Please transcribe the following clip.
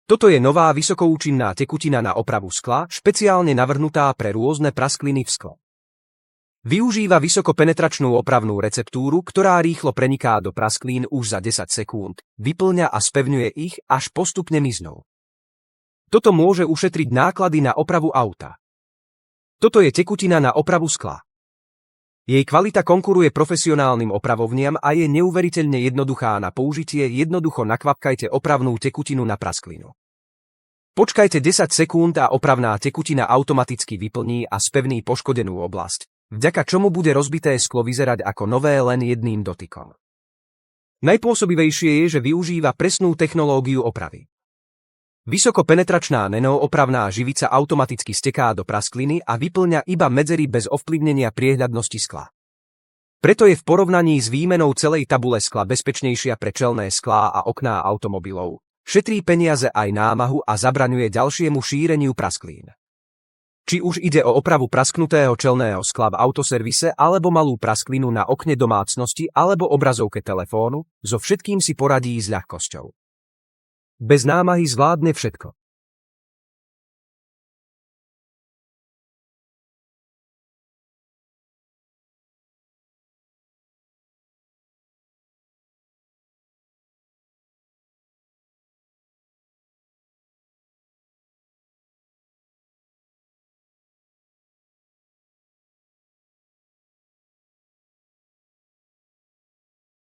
Toto je nová vysokoučinná tekutina na opravu skla, špeciálne navrhnutá pre rôzne praskliny v skle. Využíva vysokopenetračnú opravnú receptúru, ktorá rýchlo preniká do prasklín už za 10 sekúnd, vyplňa a spevňuje ich, až postupne miznú. Toto môže ušetriť náklady na opravu auta. Toto je tekutina na opravu skla. Jej kvalita konkuruje profesionálnym opravovniam a je neuveriteľne jednoduchá na použitie. Jednoducho nakvapkajte opravnú tekutinu na prasklinu. Počkajte 10 sekúnd a opravná tekutina automaticky vyplní a spevní poškodenú oblasť, vďaka čomu bude rozbité sklo vyzerať ako nové len jedným dotykom. Najpôsobivejšie je, že využíva presnú technológiu opravy. Vysokopenetračná opravná živica automaticky steká do praskliny a vyplňa iba medzery bez ovplyvnenia priehľadnosti skla. Preto je v porovnaní s výmenou celej tabule skla bezpečnejšia pre čelné sklá a okná automobilov. Šetrí peniaze aj námahu a zabraňuje ďalšiemu šíreniu prasklín. Či už ide o opravu prasknutého čelného skla v autoservise alebo malú prasklinu na okne domácnosti alebo obrazovke telefónu, so všetkým si poradí s ľahkosťou. Bez námahy zvládne všetko.